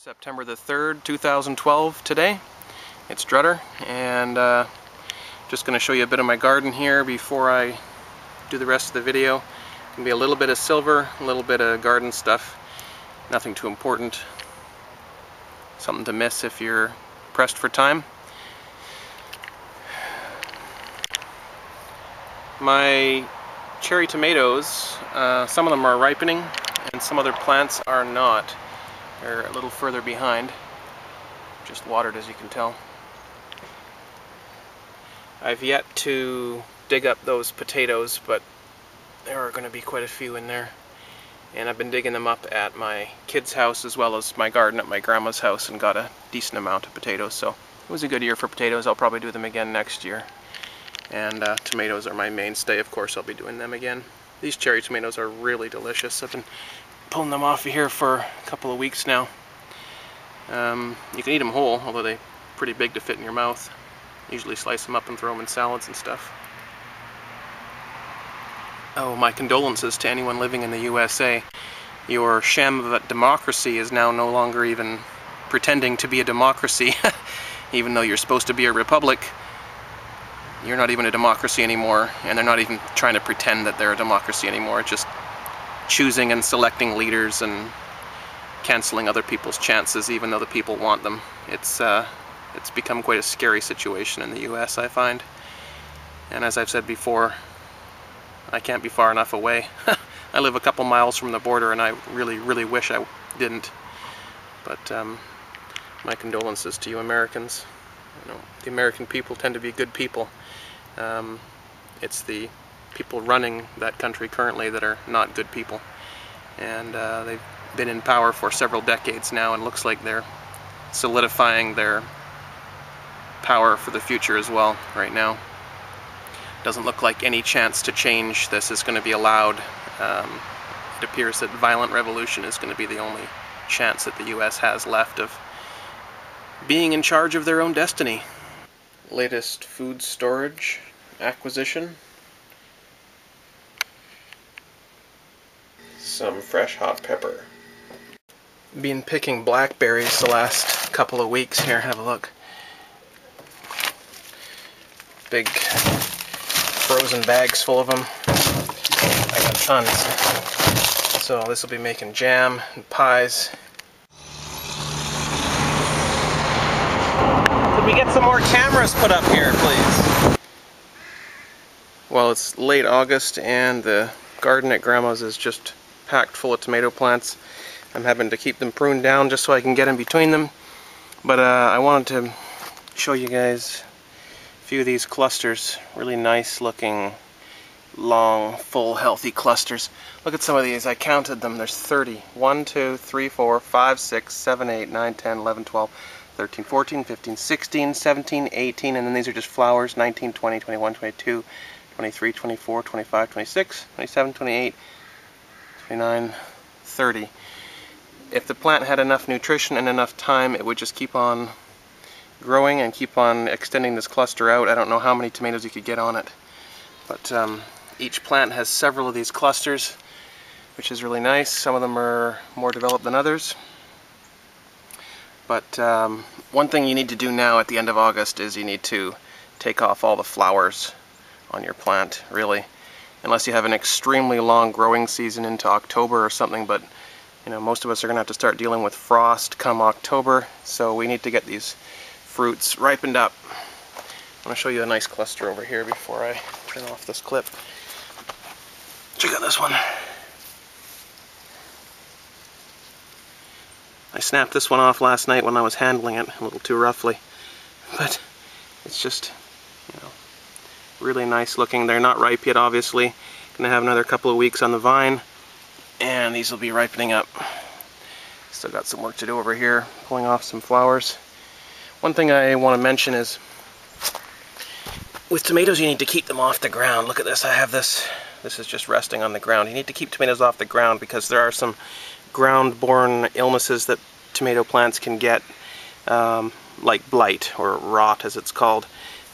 September the 3rd, 2012 today. It's Drutter, and just going to show you a bit of my garden here before I do the rest of the video. Going to be a little bit of silver, a little bit of garden stuff. Nothing too important. Something to miss if you're pressed for time. My cherry tomatoes, some of them are ripening and some other plants are not. They're a little further behind. Just watered, as you can tell. I've yet to dig up those potatoes, but there are going to be quite a few in there. And I've been digging them up at my kids' house as well as my garden at my grandma's house and got a decent amount of potatoes. So it was a good year for potatoes. I'll probably do them again next year. And tomatoes are my mainstay, of course. I'll be doing them again. These cherry tomatoes are really delicious. I've been pulling them off of here for a couple of weeks now. You can eat them whole, although they're pretty big to fit in your mouth. Usually slice them up and throw them in salads and stuff. Oh, my condolences to anyone living in the USA. Your sham of a democracy is now no longer even pretending to be a democracy. Even though you're supposed to be a republic, you're not even a democracy anymore, and they're not even trying to pretend that they're a democracy anymore. It's just choosing and selecting leaders and canceling other people's chances even though the people want them. It's become quite a scary situation in the US, I find. And as I've said before, I can't be far enough away. I live a couple miles from the border and I really, really wish I didn't. But my condolences to you Americans. You know, the American people tend to be good people. It's the people running that country currently that are not good people. And they've been in power for several decades now, and looks like they're solidifying their power for the future as well right now. Doesn't look like any chance to change this is going to be allowed. It appears that violent revolution is going to be the only chance that the US has left of being in charge of their own destiny. Latest food storage acquisition. Some fresh hot pepper. Been picking blackberries the last couple of weeks. Here, have a look. Big frozen bags full of them. I got tons. So this will be making jam and pies. Could we get some more cameras put up here, please? Well, it's late August and the garden at Grandma's is just packed full of tomato plants. I'm having to keep them pruned down just so I can get in between them. But I wanted to show you guys a few of these clusters. Really nice looking, long, full, healthy clusters. Look at some of these. I counted them. There's 30. 1, 2, 3, 4, 5, 6, 7, 8, 9, 10, 11, 12, 13, 14, 15, 16, 17, 18, and then these are just flowers. 19, 20, 21, 22, 23, 24, 25, 26, 27, 28, 29, 30. If the plant had enough nutrition and enough time, it would just keep on growing and keep on extending this cluster out. I don't know how many tomatoes you could get on it, but each plant has several of these clusters, which is really nice. Some of them are more developed than others. But one thing you need to do now at the end of August is you need to take off all the flowers on your plant, really. Unless you have an extremely long growing season into October or something, but you know, most of us are going to have to start dealing with frost come October, so we need to get these fruits ripened up. I'm going to show you a nice cluster over here before I turn off this clip. Check out this one. I snapped this one off last night when I was handling it a little too roughly, but it's just, you know, really nice looking. They're not ripe yet, obviously. Gonna have another couple of weeks on the vine, and these will be ripening up. Still got some work to do over here, pulling off some flowers. One thing I want to mention is, with tomatoes you need to keep them off the ground. Look at this, I have this. This is just resting on the ground. You need to keep tomatoes off the ground because there are some ground-borne illnesses that tomato plants can get, like blight, or rot as it's called.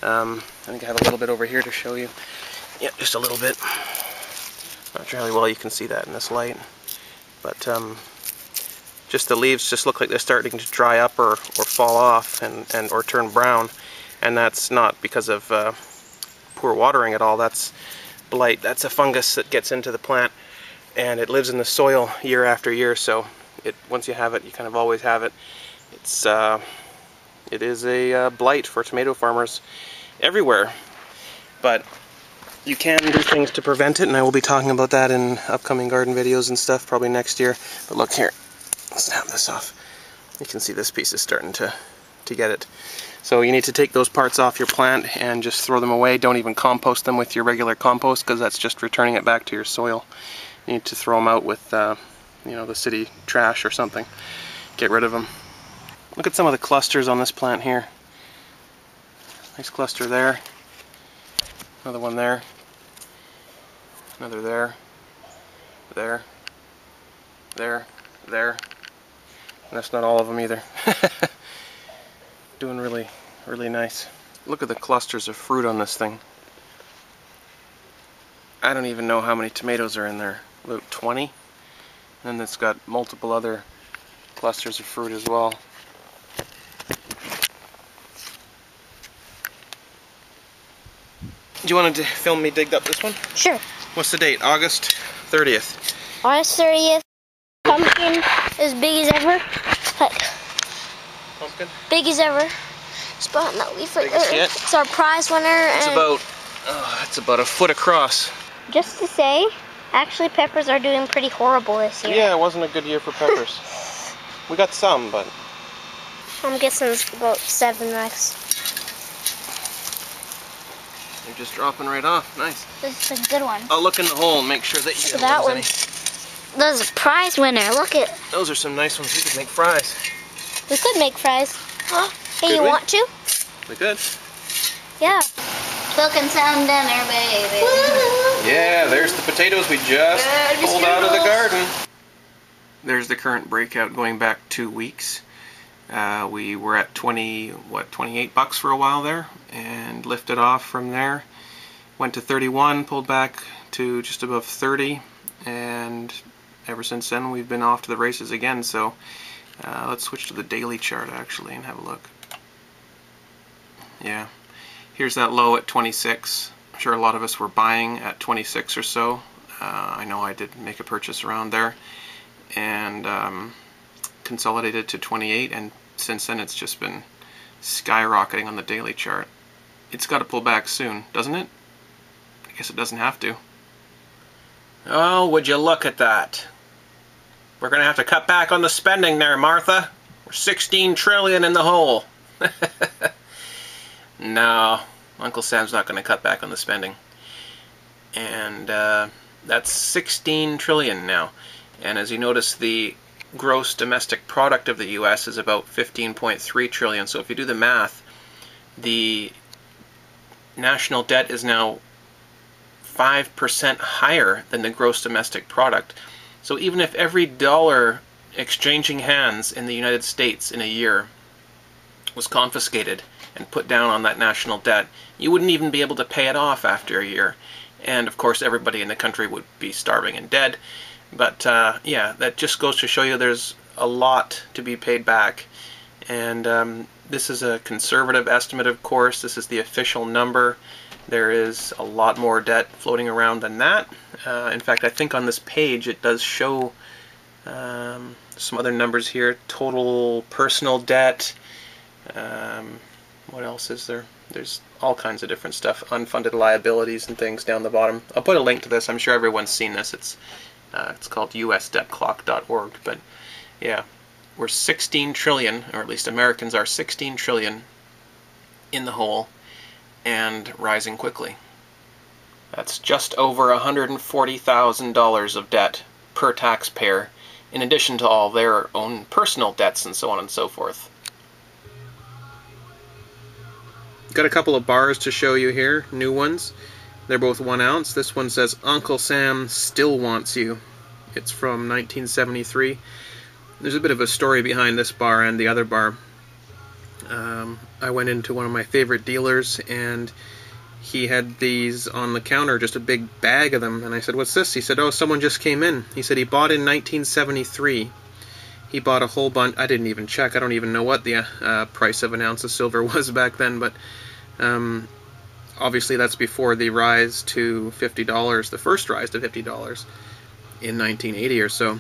I think I have a little bit over here to show you. Yeah, just a little bit. Not sure how well you can see that in this light, but just the leaves just look like they're starting to dry up or fall off or turn brown. And that's not because of poor watering at all. That's blight. That's a fungus that gets into the plant, and it lives in the soil year after year, so once you have it, you kind of always have it. It is a blight for tomato farmers everywhere, but you can do things to prevent it, and I will be talking about that in upcoming garden videos and stuff, probably next year. But look here, let's snap this off. You can see this piece is starting to get it. So you need to take those parts off your plant and just throw them away. Don't even compost them with your regular compost, because that's just returning it back to your soil. You need to throw them out with you know, the city trash or something. Get rid of them. Look at some of the clusters on this plant here. Nice cluster there. Another one there. Another there. There. There. There. And that's not all of them either. Doing really, really nice. Look at the clusters of fruit on this thing. I don't even know how many tomatoes are in there. About 20. And then it's got multiple other clusters of fruit as well. Do you want to film me dig up this one? Sure. What's the date? August 30th. August 30th. Pumpkin as big as ever. Like, Pumpkin? big as ever. It's behind that leaf right Biggest there. yet? It's our prize winner. It's about a foot across. Just to say, actually peppers are doing pretty horrible this year. Yeah, it wasn't a good year for peppers. We got some, but I'm guessing it's about 7 next. they're just dropping right off. Nice. This is a good one. I'll look in the hole and make sure that you So don't that lose one. any. There's a prize winner. Look at. Those are some nice ones. We could make fries. We could make fries. Hey, Could you we? want to? We could. Yeah. Cooking some dinner, baby. Yeah, there's the potatoes we just pulled out of the garden. There's the current breakout going back 2 weeks. We were at 28 bucks for a while there, and lifted off from there. Went to 31, pulled back to just above 30, and ever since then we've been off to the races again. So let's switch to the daily chart actually and have a look. Yeah, here's that low at 26. I'm sure a lot of us were buying at 26 or so. I know I did make a purchase around there, and consolidated to 28, and since then it's just been skyrocketing on the daily chart. It's got to pull back soon, doesn't it? I guess it doesn't have to. Oh, would you look at that? We're gonna have to cut back on the spending there, Martha. We're 16 trillion in the hole. No, Uncle Sam's not gonna cut back on the spending. And that's 16 trillion now. And as you notice, the gross domestic product of the US is about 15.3 trillion. So if you do the math, the national debt is now 5% higher than the gross domestic product. So even if every dollar exchanging hands in the United States in a year was confiscated and put down on that national debt, you wouldn't even be able to pay it off after a year. And of course everybody in the country would be starving and dead. But yeah, that just goes to show you there's a lot to be paid back. And this is a conservative estimate, of course. This is the official number. There is a lot more debt floating around than that. In fact, I think on this page it does show some other numbers here. Total personal debt. What else is there? There's all kinds of different stuff. Unfunded liabilities and things down the bottom. I'll put a link to this. I'm sure everyone's seen this. It's called usdebtclock.org. But yeah, we're 16 trillion, or at least Americans are 16 trillion in the hole, and rising quickly. That's just over $140,000 of debt per taxpayer, in addition to all their own personal debts and so on and so forth. Got a couple of bars to show you here, new ones. They're both 1 ounce. This one says, Uncle Sam still wants you. It's from 1973. There's a bit of a story behind this bar and the other bar. I went into one of my favorite dealers, and he had these on the counter, just a big bag of them, and I said, what's this? He said, oh, someone just came in. He said he bought in 1973. he bought a whole bunch. I didn't even check. I don't even know what the price of an ounce of silver was back then, but obviously that's before the rise to $50, the first rise to $50 in 1980 or so.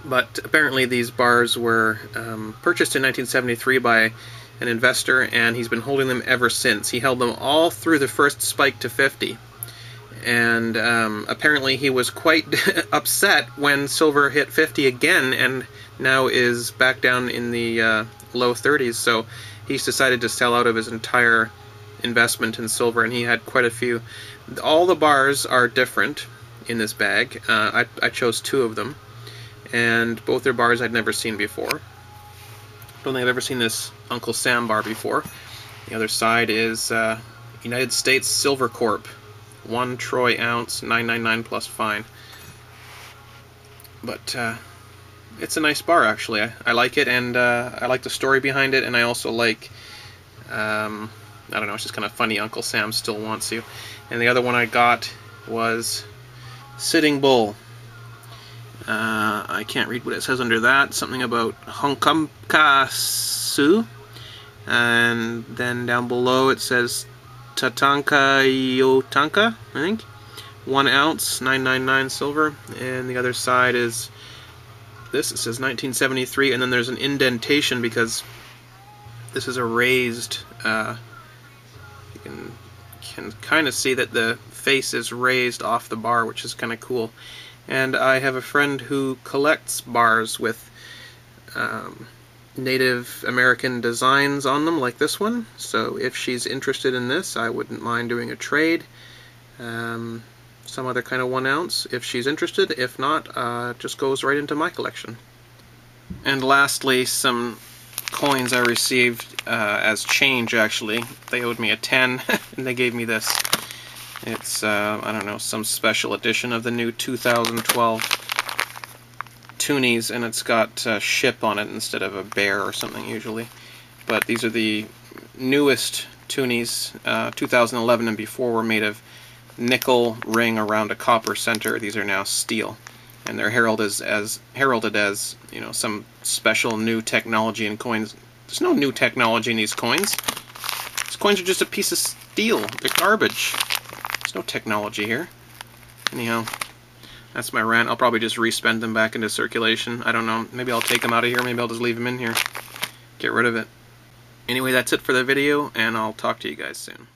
But apparently these bars were purchased in 1973 by an investor, and he's been holding them ever since. He held them all through the first spike to 50. And apparently he was quite upset when silver hit 50 again, and now is back down in the low 30s. So he's decided to sell out of his entire investment in silver, and he had quite a few. All the bars are different in this bag. I chose 2 of them, and both are bars I'd never seen before. Don't think I've ever seen this Uncle Sam bar before. The other side is United States Silver Corp. 1 troy ounce, $9.99 plus fine. But it's a nice bar, actually. I like it, and I like the story behind it, and I also like, I don't know, it's just kind of funny, Uncle Sam still wants you. And the other one I got was Sitting Bull. I can't read what it says under that. Something about Honkamkasu. And then down below it says Tatanka Yotanka, I think. 1 ounce, $9.99 silver. And the other side is this. It says 1973, and then there's an indentation because this is a raised. You can kind of see that the face is raised off the bar, which is kind of cool. And I have a friend who collects bars with Native American designs on them, like this one. So if she's interested in this, I wouldn't mind doing a trade. Some other kind of 1 ounce if she's interested. If not, just goes right into my collection. And lastly, some coins I received as change, actually. They owed me a 10, and they gave me this. It's, I don't know, some special edition of the new 2012 toonies, and it's got ship on it instead of a bear or something usually. But these are the newest toonies, 2011 and before, were made of nickel ring around a copper center. These are now steel, and they're heralded as you know, some special new technology in coins. There's no new technology in these coins. These coins are just a piece of steel. They're garbage. There's no technology here. Anyhow, that's my rant. I'll probably just respend them back into circulation. I don't know. Maybe I'll take them out of here. Maybe I'll just leave them in here. Get rid of it. Anyway, that's it for the video, and I'll talk to you guys soon.